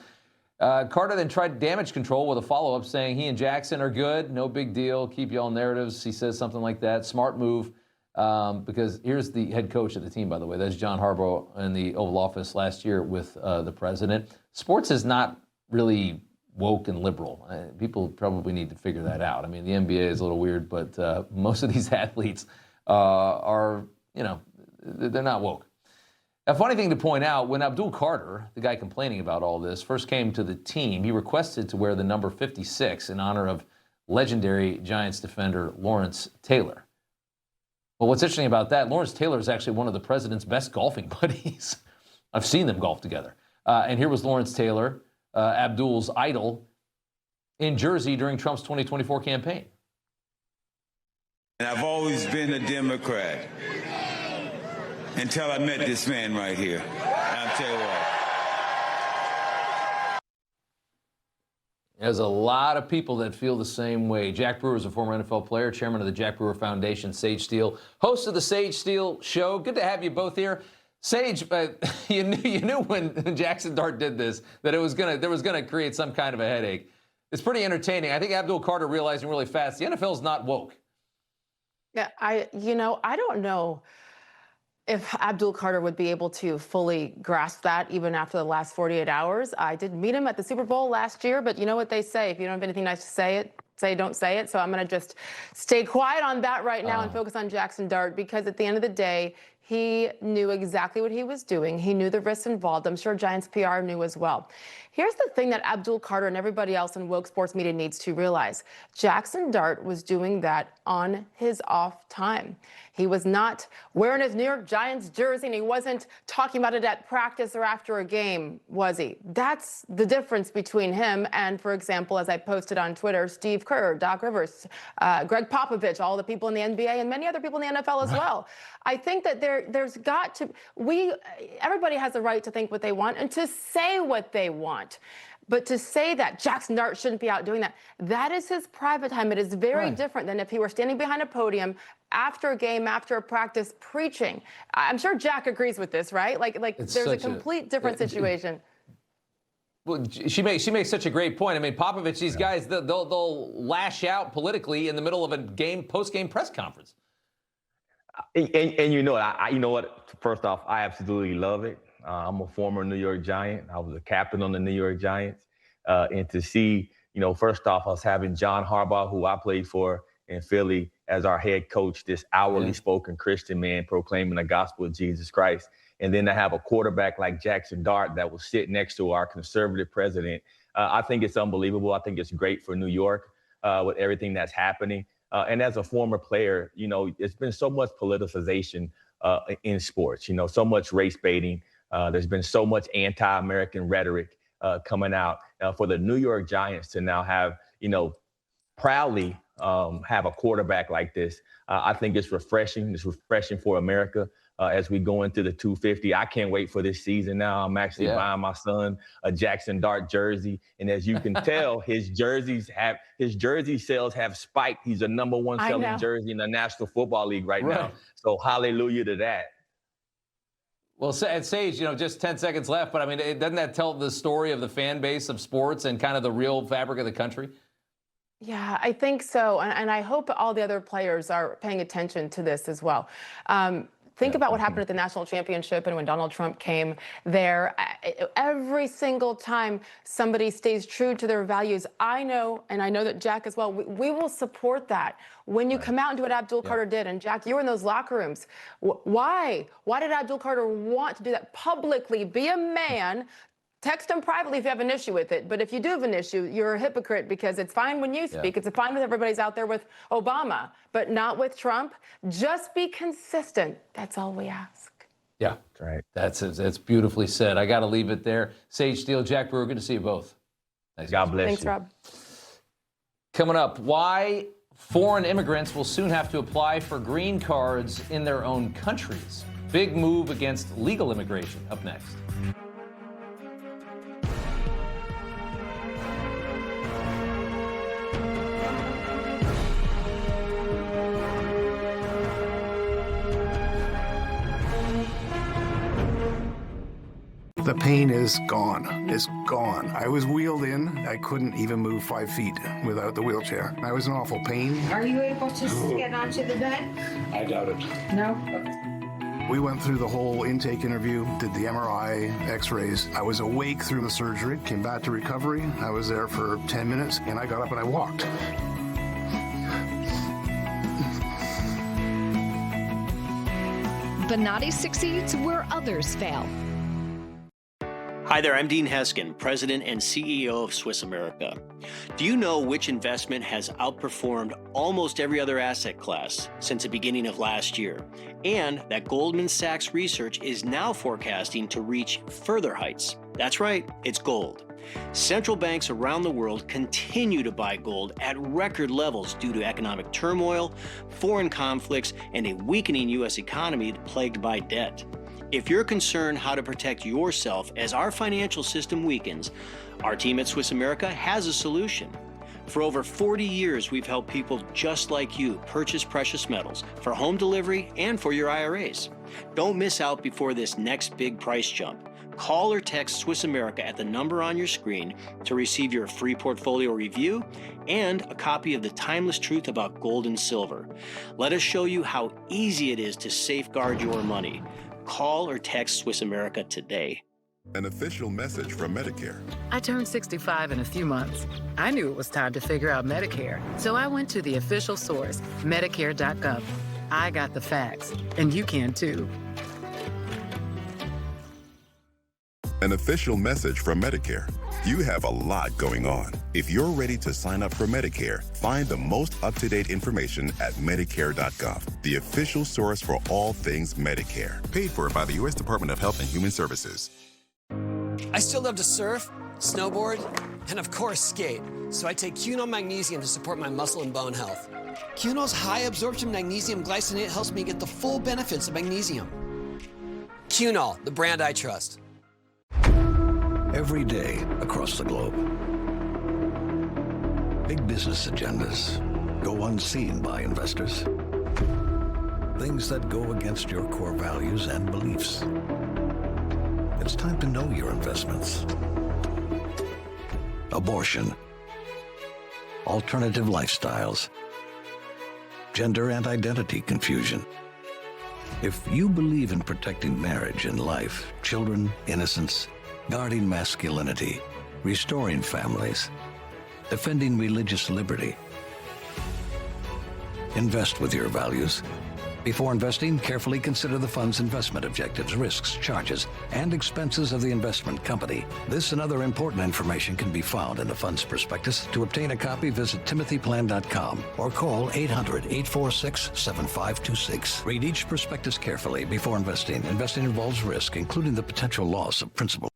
Carter then tried damage control with a follow-up saying he and Jaxson are good, no big deal, keep y'all narratives. He says something like that. Smart move. Because here's the head coach of the team, by the way. That's John Harbaugh in the Oval Office last year with the president. Sports is not really woke and liberal. People probably need to figure that out. I mean, the NBA is a little weird, but most of these athletes are, you know, they're not woke. A funny thing to point out, when Abdul Carter, the guy complaining about all this, first came to the team, he requested to wear the number 56 in honor of legendary Giants defender Lawrence Taylor. Well, what's interesting about that, Lawrence Taylor is actually one of the president's best golfing buddies. I've seen them golf together. And here was Lawrence Taylor, Abdul's idol, in Jersey during Trump's 2024 campaign. And I've always been a Democrat until I met this man right here. And I'll tell you what. There's a lot of people that feel the same way. Jack Brewer is a former NFL player, chairman of the Jack Brewer Foundation, Sage Steele, host of the Sage Steele Show. Good to have you both here. Sage, you knew when Jaxson Dart did this that there was gonna create some kind of a headache. It's pretty entertaining. I think Abdul Carter realizing really fast the NFL is not woke. Yeah, I don't know if Abdul Carter would be able to fully grasp that even after the last 48 hours. I did meet him at the Super Bowl last year, but you know what they say, if you don't have anything nice to say, don't say it. So I'm going to just stay quiet on that right now and focus on Jaxson Dart, because at the end of the day, he knew exactly what he was doing. He knew the risks involved. I'm sure Giants PR knew as well. Here's the thing that Abdul Carter and everybody else in woke sports media needs to realize. Jaxson Dart was doing that on his off time. He was not wearing his New York Giants jersey, and he wasn't talking about it at practice or after a game, was he? That's the difference between him and, for example, as I posted on Twitter, Steve Kerr, Doc Rivers, Greg Popovich, all the people in the NBA, and many other people in the NFL as well. I think that there's got to, everybody has a right to think what they want and to say what they want. But to say that Jaxson Dart shouldn't be out doing that, that is his private time. It is very different than if he were standing behind a podium after a game, after a practice, preaching. I'm sure Jack agrees with this, right? Like there's a complete different situation. Well, she makes such a great point. I mean, Popovich, these guys, they'll lash out politically in the middle of a post-game press conference. And you know what? You know what? First off, I absolutely love it. I'm a former New York Giant. I was a captain on the New York Giants. And to see, first off, us having John Harbaugh, who I played for in Philly, as our head coach, this outwardly spoken Christian man proclaiming the gospel of Jesus Christ. And then to have a quarterback like Jaxson Dart that will sit next to our conservative president. I think it's unbelievable. I think it's great for New York with everything that's happening. And as a former player, it's been so much politicization in sports, so much race baiting. There's been so much anti-American rhetoric coming out. For the New York Giants to now have, proudly have a quarterback like this, I think it's refreshing. It's refreshing for America as we go into the 250. I can't wait for this season now. I'm actually buying my son a Jaxson Dart jersey. And as you can tell, his jersey sales have spiked. He's the #1 selling jersey in the National Football League right now. So hallelujah to that. Well, at Sage, just 10 seconds left, but I mean, doesn't that tell the story of the fan base of sports and kind of the real fabric of the country? Yeah, I think so. And I hope all the other players are paying attention to this as well. Think about what happened at the national championship and when Donald Trump came there. Every single time somebody stays true to their values, I know, and I know that Jack as well, we will support that. When you come out and do what Abdul Carter did, and Jack, you were in those locker rooms. Why? Why did Abdul Carter want to do that publicly? Be a man. Text him privately if you have an issue with it. But if you do have an issue, you're a hypocrite, because it's fine when you speak. It's fine with everybody's out there with Obama, but not with Trump. Just be consistent. That's all we ask. Yeah, right. That's beautifully said. I got to leave it there. Sage Steele, Jack Brewer, good to see you both. Thanks, God bless you. Thanks, Rob. Coming up, why foreign immigrants will soon have to apply for green cards in their own countries. Big move against legal immigration. Up next. The pain is gone. It's gone. I was wheeled in. I couldn't even move 5 feet without the wheelchair. I was in awful pain. Are you able to get onto the bed? I doubt it. No? We went through the whole intake interview, did the MRI, x-rays. I was awake through the surgery, came back to recovery. I was there for 10 minutes, and I got up and I walked. Bonatti succeeds where others fail. Hi there, I'm Dean Heskin, President and CEO of Swiss America. Do you know which investment has outperformed almost every other asset class since the beginning of last year? And that Goldman Sachs research is now forecasting to reach further heights. That's right, it's gold. Central banks around the world continue to buy gold at record levels due to economic turmoil, foreign conflicts, and a weakening U.S. economy plagued by debt. If you're concerned how to protect yourself as our financial system weakens, our team at Swiss America has a solution. For over 40 years, we've helped people just like you purchase precious metals for home delivery and for your IRAs. Don't miss out before this next big price jump. Call or text Swiss America at the number on your screen to receive your free portfolio review and a copy of The Timeless Truth About Gold and Silver. Let us show you how easy it is to safeguard your money. Call or text Swiss America today. An official message from Medicare. I turned 65 in a few months. I knew it was time to figure out Medicare, so I went to the official source, Medicare.gov. I got the facts, and you can too. An official message from Medicare. You have a lot going on. If you're ready to sign up for Medicare, find the most up-to-date information at Medicare.gov, the official source for all things Medicare. Paid for by the U.S. Department of Health and Human Services. I still love to surf, snowboard, and of course skate. So I take Cunol Magnesium to support my muscle and bone health. Cunol's high absorption magnesium glycinate helps me get the full benefits of magnesium. Cunol, the brand I trust. Every day across the globe, big business agendas go unseen by investors. Things that go against your core values and beliefs. It's time to know your investments. Abortion, alternative lifestyles, gender and identity confusion. If you believe in protecting marriage and life, children, innocence, guarding masculinity, restoring families, defending religious liberty, invest with your values. Before investing, carefully consider the fund's investment objectives, risks, charges, and expenses of the investment company. This and other important information can be found in the fund's prospectus. To obtain a copy, visit timothyplan.com or call 800-846-7526. Read each prospectus carefully before investing. Investing involves risk, including the potential loss of principal.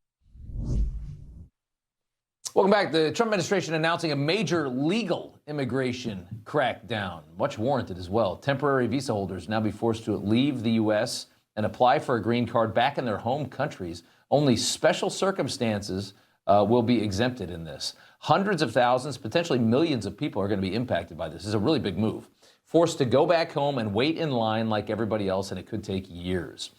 Welcome back. The Trump administration announcing a major legal immigration crackdown, much warranted as well. Temporary visa holders now be forced to leave the U.S. and apply for a green card back in their home countries. Only special circumstances will be exempted in this. Hundreds of thousands, potentially millions of people are going to be impacted by this. This is a really big move. Forced to go back home and wait in line like everybody else, and it could take years.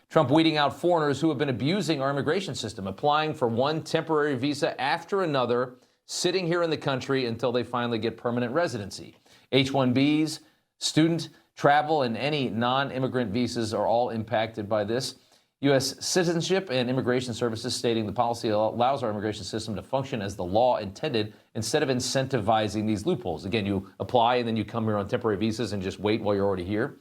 Trump weeding out foreigners who have been abusing our immigration system, applying for one temporary visa after another, sitting here in the country until they finally get permanent residency. H-1Bs, student, travel, and any non-immigrant visas are all impacted by this. U.S. Citizenship and Immigration Services stating the policy allows our immigration system to function as the law intended instead of incentivizing these loopholes. Again, you apply and then you come here on temporary visas and just wait while you're already here.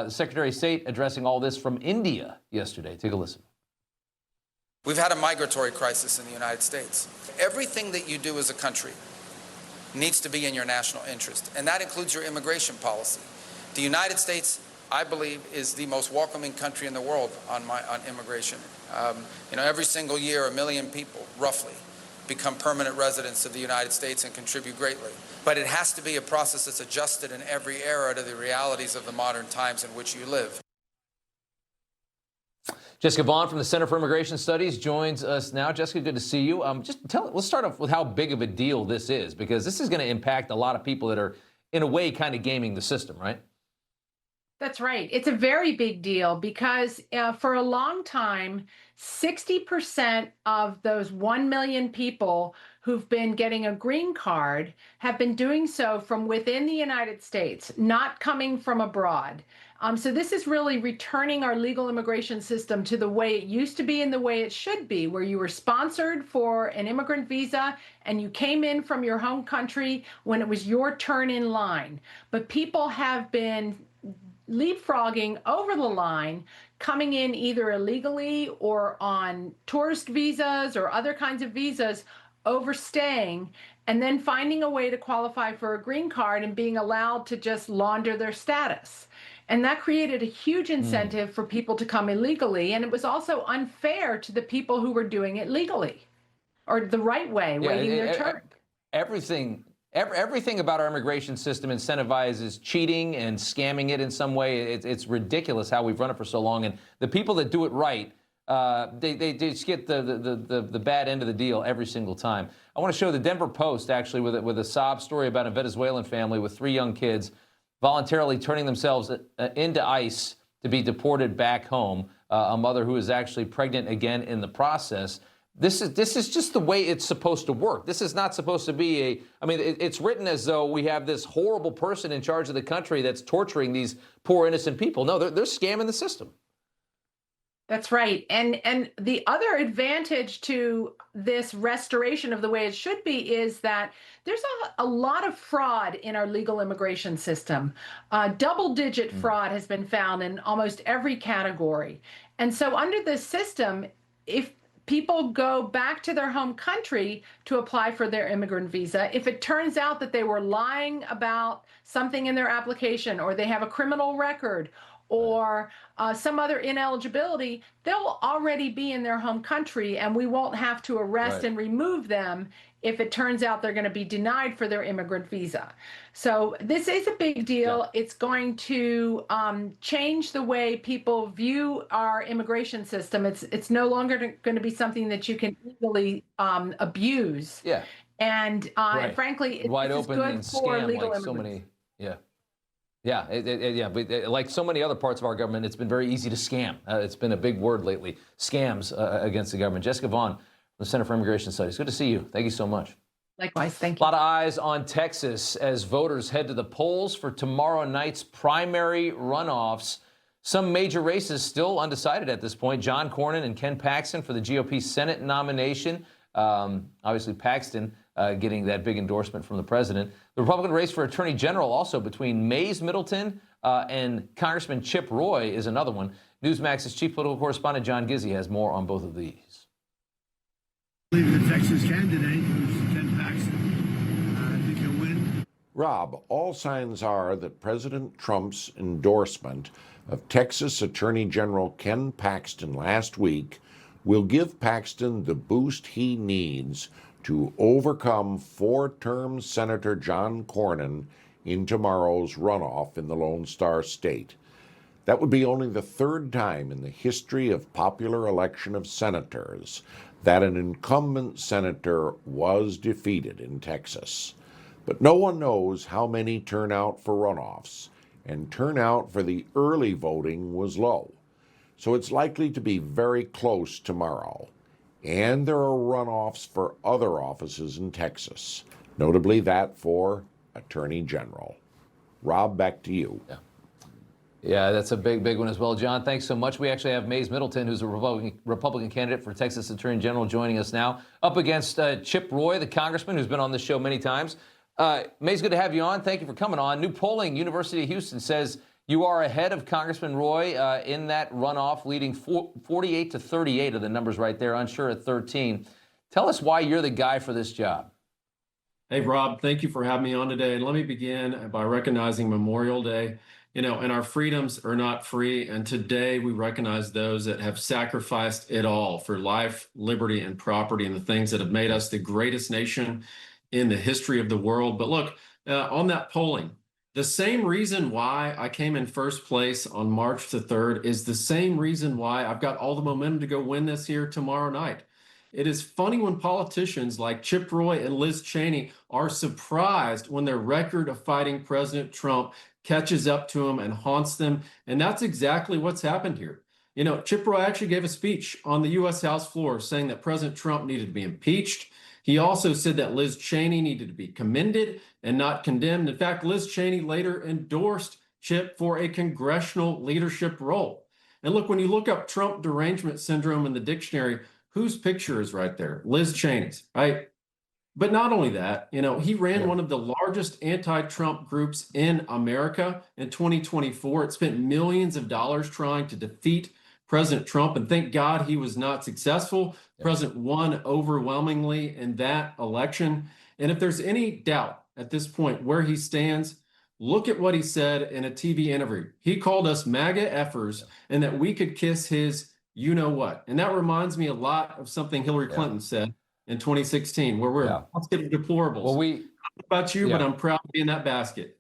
Secretary of State addressing all this from India yesterday. Take a listen. We've had a migratory crisis in the United States. Everything that you do as a country needs to be in your national interest, and that includes your immigration policy. The United States, I believe, is the most welcoming country in the world on immigration. Every single year, 1 million people, roughly, become permanent residents of the United States and contribute greatly. But it has to be a process that's adjusted in every era to the realities of the modern times in which you live. Jessica Vaughan from the Center for Immigration Studies joins us now. Jessica, good to see you. Let's start off with how big of a deal this is, because this is going to impact a lot of people that are, in a way, kind of gaming the system, right? That's right. It's a very big deal because for a long time, 60% of those 1 million people who've been getting a green card have been doing so from within the United States, not coming from abroad. So this is really returning our legal immigration system to the way it used to be and the way it should be, where you were sponsored for an immigrant visa and you came in from your home country when it was your turn in line. But people have been leapfrogging over the line, coming in either illegally or on tourist visas or other kinds of visas, overstaying, and then finding a way to qualify for a green card and being allowed to just launder their status. And that created a huge incentive for people to come illegally. And it was also unfair to the people who were doing it legally or the right way, waiting their turn. Everything about our immigration system incentivizes cheating and scamming it in some way. It's ridiculous how we've run it for so long. And the people that do it right, they just get the bad end of the deal every single time. I want to show the Denver Post, actually, with a sob story about a Venezuelan family with 3 young kids voluntarily turning themselves into ICE to be deported back home, a mother who is actually pregnant again in the process. This is just the way it's supposed to work. This is not supposed to be it's written as though we have this horrible person in charge of the country that's torturing these poor innocent people. No, they're scamming the system. That's right. And the other advantage to this restoration of the way it should be is that there's a lot of fraud in our legal immigration system. Double-digit fraud has been found in almost every category. And so under this system, if people go back to their home country to apply for their immigrant visa, if it turns out that they were lying about something in their application, or they have a criminal record, or some other ineligibility, they'll already be in their home country, and we won't have to arrest and remove them if it turns out they're going to be denied for their immigrant visa. So this is a big deal. Yeah. It's going to change the way people view our immigration system. It's no longer going to be something that you can easily abuse. Yeah. And frankly, it's wide open good and for scam legal like immigrants. so many. Yeah. Yeah, but like so many other parts of our government, it's been very easy to scam. It's been a big word lately, scams against the government. Jessica Vaughan, from the Center for Immigration Studies. Good to see you. Thank you so much. Likewise, thank you. A lot of eyes on Texas as voters head to the polls for tomorrow night's primary runoffs. Some major races still undecided at this point. John Cornyn and Ken Paxton for the GOP Senate nomination. Obviously, Paxton getting that big endorsement from the president. The Republican race for Attorney General also between Mayes Middleton and Congressman Chip Roy is another one. Newsmax's chief political correspondent John Gizzi has more on both of these. I believe the Texas candidate, who's Ken Paxton, I think he'll win. Rob, all signs are that President Trump's endorsement of Texas Attorney General Ken Paxton last week will give Paxton the boost he needs to overcome four-term Senator John Cornyn in tomorrow's runoff in the Lone Star State. That would be only the third time in the history of popular election of senators that an incumbent senator was defeated in Texas. But no one knows how many turn out for runoffs, and turnout for the early voting was low. So it's likely to be very close tomorrow. And there are runoffs for other offices in Texas, notably that for Attorney General. Rob, back to you. Yeah, that's a big one as well. John, thanks so much. We actually have Mayes Middleton, who's a Republican candidate for Texas Attorney General, joining us now, up against Chip Roy, the congressman who's been on this show many times. Mayes, good to have you on. Thank you for coming on. New polling, University of Houston, says you are ahead of Congressman Roy in that runoff, leading 48 to 38 of the numbers right there, unsure at 13. Tell us why you're the guy for this job. Hey, Rob, thank you for having me on today. And let me begin by recognizing Memorial Day. You know, and our freedoms are not free. And today we recognize those that have sacrificed it all for life, liberty, and property, and the things that have made us the greatest nation in the history of the world. But look, on that polling, the same reason why I came in first place on March the 3rd is the same reason why I've got all the momentum to go win this here tomorrow night. It is funny when politicians like Chip Roy and Liz Cheney are surprised when their record of fighting President Trump catches up to them and haunts them. And that's exactly what's happened here. You know, Chip Roy actually gave a speech on the U.S. House floor saying that President Trump needed to be impeached. He also said that Liz Cheney needed to be commended and not condemned. In fact, Liz Cheney later endorsed Chip for a congressional leadership role. And look, when you look up Trump derangement syndrome in the dictionary, whose picture is right there? Liz Cheney's, right? But not only that, you know, he ran one of the largest anti-Trump groups in America in 2024. It spent millions of dollars trying to defeat President Trump, and thank God he was not successful. The president won overwhelmingly in that election. And if there's any doubt at this point where he stands, look at what he said in a TV interview. He called us MAGA effers and that we could kiss his you-know-what. And that reminds me a lot of something Hillary Clinton said in 2016, where we're basket of deplorables. Well, I don't know about you, but I'm proud to be in that basket.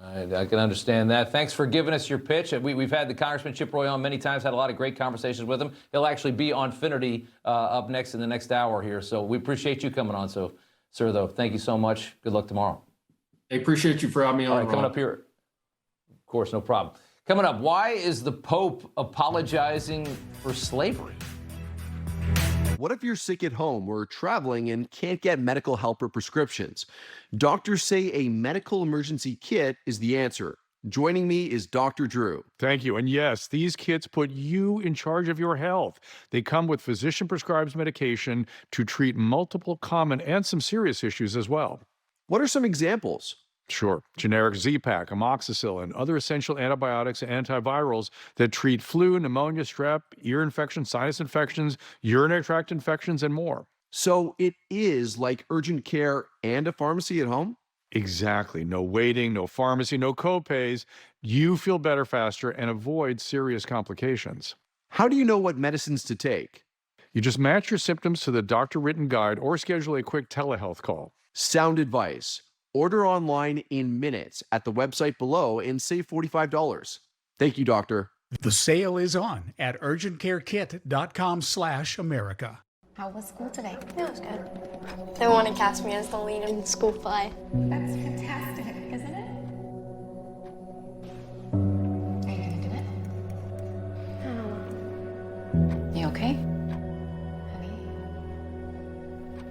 I can understand that. Thanks for giving us your pitch. We've had the Congressman Chip Roy on many times, had a lot of great conversations with him. He'll actually be on Finity up next in the next hour here. So we appreciate you coming on. So, sir, though, thank you so much. Good luck tomorrow. I appreciate you for having me on. All right, coming up here. Of course, no problem. Coming up, why is the Pope apologizing for slavery? What if you're sick at home or traveling and can't get medical help or prescriptions? Doctors say a medical emergency kit is the answer. Joining me is Dr. Drew. Thank you. And yes, these kits put you in charge of your health. They come with physician-prescribed medication to treat multiple common and some serious issues as well. What are some examples? Sure. Generic Z-Pak, amoxicillin, other essential antibiotics and antivirals that treat flu, pneumonia, strep, ear infections, sinus infections, urinary tract infections, and more. So it is like urgent care and a pharmacy at home? Exactly. No waiting, no pharmacy, no copays. You feel better faster and avoid serious complications. How do you know what medicines to take? You just match your symptoms to the doctor-written guide or schedule a quick telehealth call. Sound advice. Order online in minutes at the website below and save $45. Thank you, doctor. The sale is on at urgentcarekit.com/America. How was school today? It was good. They want to cast me as the lead in school play. That's fantastic, isn't it? Are you gonna do it? I don't know. You okay? Honey,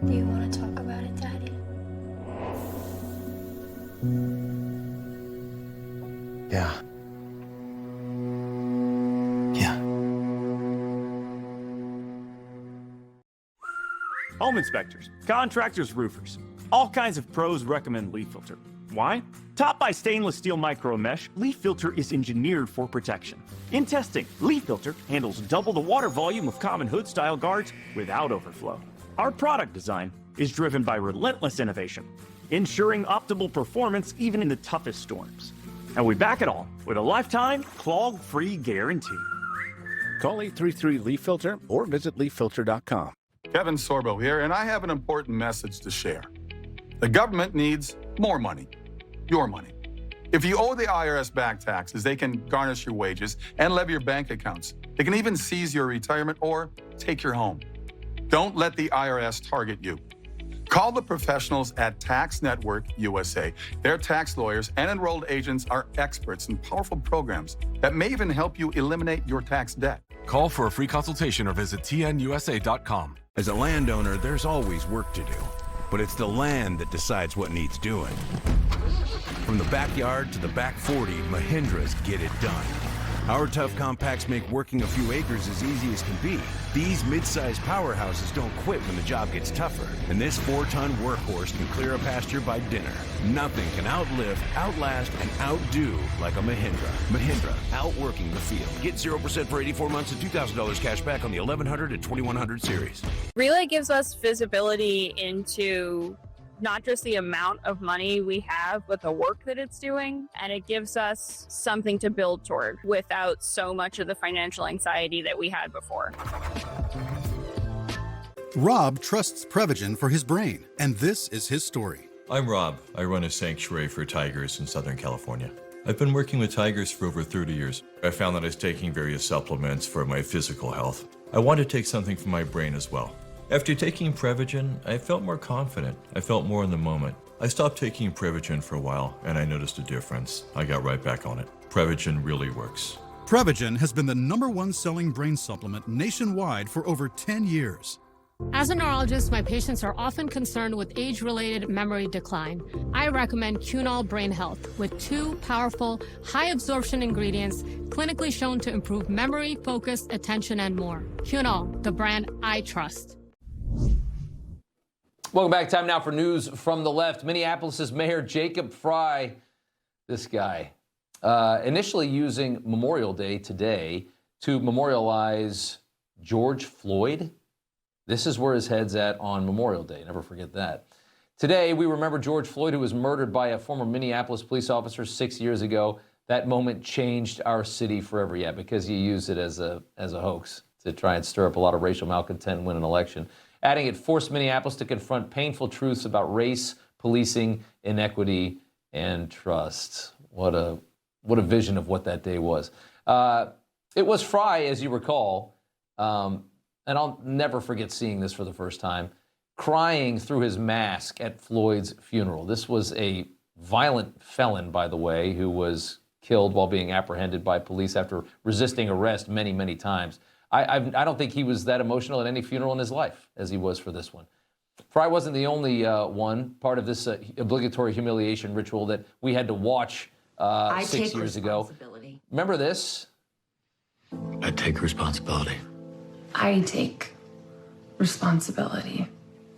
do you want to talk about it, Daddy? Yeah. Home inspectors, contractors, roofers. All kinds of pros recommend Leaf Filter. Why? Topped by stainless steel micro mesh, Leaf Filter is engineered for protection. In testing, Leaf Filter handles double the water volume of common hood-style guards without overflow. Our product design is driven by relentless innovation, ensuring optimal performance even in the toughest storms. And we back it all with a lifetime clog-free guarantee. Call 833-LEAF-FILTER or visit leaffilter.com. Kevin Sorbo here, and I have an important message to share. The government needs more money, your money. If you owe the IRS back taxes, they can garnish your wages and levy your bank accounts. They can even seize your retirement or take your home. Don't let the IRS target you. Call the professionals at Tax Network USA. Their tax lawyers and enrolled agents are experts in powerful programs that may even help you eliminate your tax debt. Call for a free consultation or visit tnusa.com. As a landowner, there's always work to do, but it's the land that decides what needs doing. From the backyard to the back 40, Mahindras get it done. Our tough compacts make working a few acres as easy as can be. These mid-sized powerhouses don't quit when the job gets tougher, and this 4-ton workhorse can clear a pasture by dinner. Nothing can outlive, outlast, and outdo like a Mahindra. Mahindra, outworking the field. Get 0% for 84 months and $2,000 cash back on the 1100 and 2100 series. Relay gives us visibility into not just the amount of money we have, but the work that it's doing. And it gives us something to build toward without so much of the financial anxiety that we had before. Rob trusts Prevagen for his brain, and this is his story. I'm Rob. I run a sanctuary for tigers in Southern California. I've been working with tigers for over 30 years. I found that I was taking various supplements for my physical health. I wanted to take something for my brain as well. After taking Prevagen, I felt more confident. I felt more in the moment. I stopped taking Prevagen for a while, and I noticed a difference. I got right back on it. Prevagen really works. Prevagen has been the #1 selling brain supplement nationwide for over 10 years. As a neurologist, my patients are often concerned with age-related memory decline. I recommend Cunol Brain Health with 2 powerful, high-absorption ingredients clinically shown to improve memory, focus, attention, and more. Cunol, the brand I trust. Welcome back. Time now for news from the left. Minneapolis's Mayor Jacob Frey, this guy, initially using Memorial Day today to memorialize George Floyd. This is where his head's at on Memorial Day. Never forget that. Today, we remember George Floyd, who was murdered by a former Minneapolis police officer 6 years ago. That moment changed our city forever, yeah, because you use it as a hoax to try and stir up a lot of racial malcontent and win an election. Adding it forced Minneapolis to confront painful truths about race, policing, inequity, and trust. What a vision of what that day was. It was Frey, as you recall, and I'll never forget seeing this for the first time, crying through his mask at Floyd's funeral. This was a violent felon, by the way, who was killed while being apprehended by police after resisting arrest many, many times. I don't think he was that emotional at any funeral in his life as he was for this one. Fry wasn't the only one part of this obligatory humiliation ritual that we had to watch 6 years ago. Remember this? I take responsibility. I take responsibility.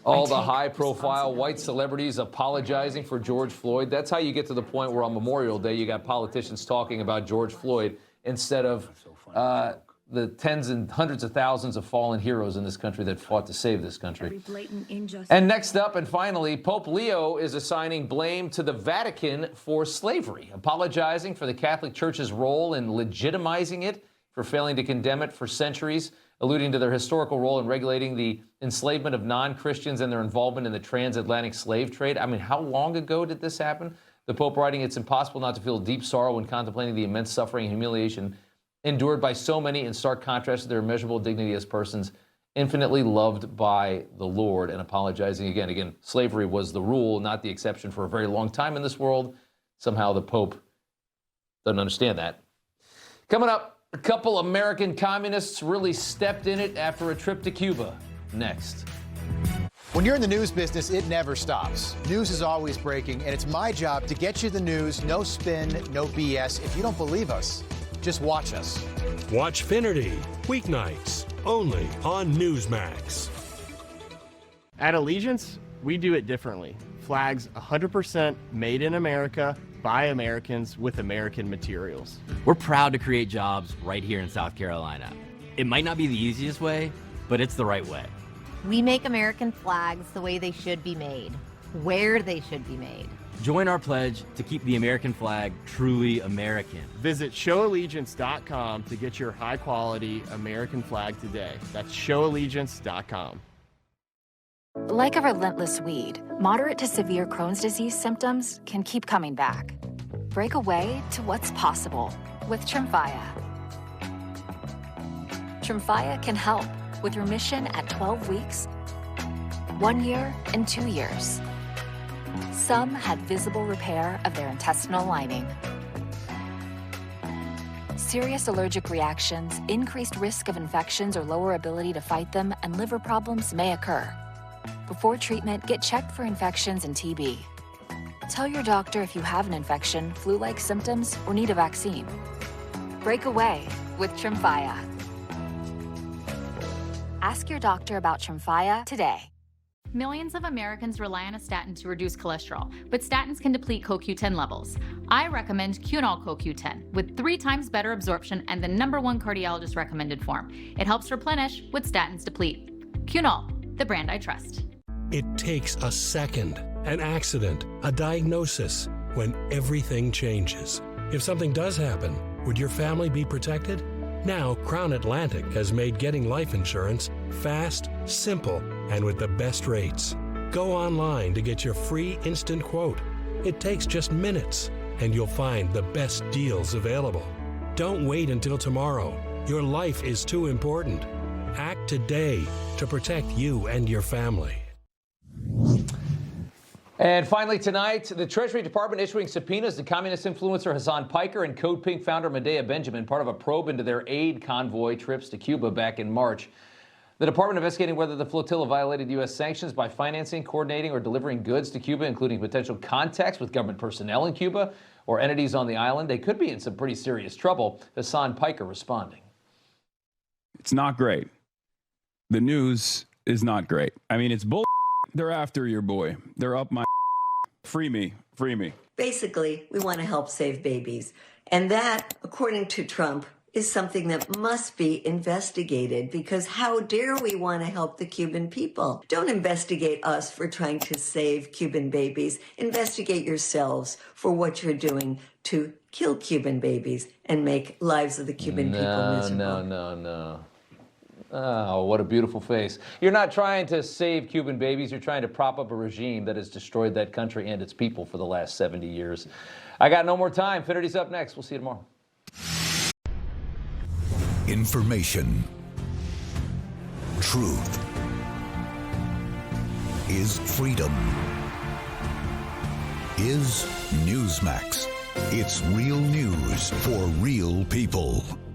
All the high-profile white celebrities apologizing for George Floyd. That's how you get to the point where on Memorial Day you got politicians talking about George Floyd instead of the tens and hundreds of thousands of fallen heroes in this country that fought to save this country. And next up, and finally, Pope Leo is assigning blame to the Vatican for slavery, apologizing for the Catholic Church's role in legitimizing it, for failing to condemn it for centuries, alluding to their historical role in regulating the enslavement of non-Christians and their involvement in the transatlantic slave trade. I mean, how long ago did this happen? The Pope writing, "It's impossible not to feel deep sorrow when contemplating the immense suffering and humiliation endured by so many in stark contrast to their immeasurable dignity as persons, infinitely loved by the Lord," and apologizing again. Again, slavery was the rule, not the exception for a very long time in this world. Somehow the Pope doesn't understand that. Coming up, a couple American communists really stepped in it after a trip to Cuba. Next. When you're in the news business, it never stops. News is always breaking, and it's my job to get you the news, no spin, no BS. If you don't believe us, just watch us. Watch Finnerty, weeknights, only on Newsmax. At Allegiance, we do it differently. Flags 100% made in America, by Americans, with American materials. We're proud to create jobs right here in South Carolina. It might not be the easiest way, but it's the right way. We make American flags the way they should be made, where they should be made. Join our pledge to keep the American flag truly American. Visit showallegiance.com to get your high-quality American flag today. That's showallegiance.com. Like a relentless weed, moderate to severe Crohn's disease symptoms can keep coming back. Break away to what's possible with Tremfya. Tremfya can help with remission at 12 weeks, 1 year, and 2 years. Some had visible repair of their intestinal lining. Serious allergic reactions, increased risk of infections or lower ability to fight them, and liver problems may occur. Before treatment, get checked for infections and TB. Tell your doctor if you have an infection, flu-like symptoms, or need a vaccine. Break away with Tremfya. Ask your doctor about Tremfya today. Millions of Americans rely on a statin to reduce cholesterol, but statins can deplete CoQ10 levels. I recommend Cunol CoQ10 with 3 times better absorption and the #1 cardiologist recommended form. It helps replenish what statins deplete. Cunol, the brand I trust. It takes a second, an accident, a diagnosis, when everything changes. If something does happen, would your family be protected? Now, Crown Atlantic has made getting life insurance fast, simple, and with the best rates. Go online to get your free instant quote. It takes just minutes, and you'll find the best deals available. Don't wait until tomorrow. Your life is too important. Act today to protect you and your family. And finally tonight, the Treasury Department issuing subpoenas to communist influencer Hassan Piker and Code Pink founder Medea Benjamin, part of a probe into their aid convoy trips to Cuba back in March. The department investigating whether the flotilla violated U.S. sanctions by financing, coordinating, or delivering goods to Cuba, including potential contacts with government personnel in Cuba or entities on the island. They could be in some pretty serious trouble. Hassan Piker responding. It's not great. The news is not great. I mean, it's bull. They're after your boy. They're up my. Free me. Free me. Basically, we want to help save babies. And that, according to Trump, is something that must be investigated, because how dare we want to help the Cuban people? Don't investigate us for trying to save Cuban babies. Investigate yourselves for what you're doing to kill Cuban babies and make lives of the Cuban people miserable. No. Oh, what a beautiful face. You're not trying to save Cuban babies. You're trying to prop up a regime that has destroyed that country and its people for the last 70 years. I got no more time. Finity's up next. We'll see you tomorrow. Information. Truth. Is freedom. Is Newsmax. It's real news for real people.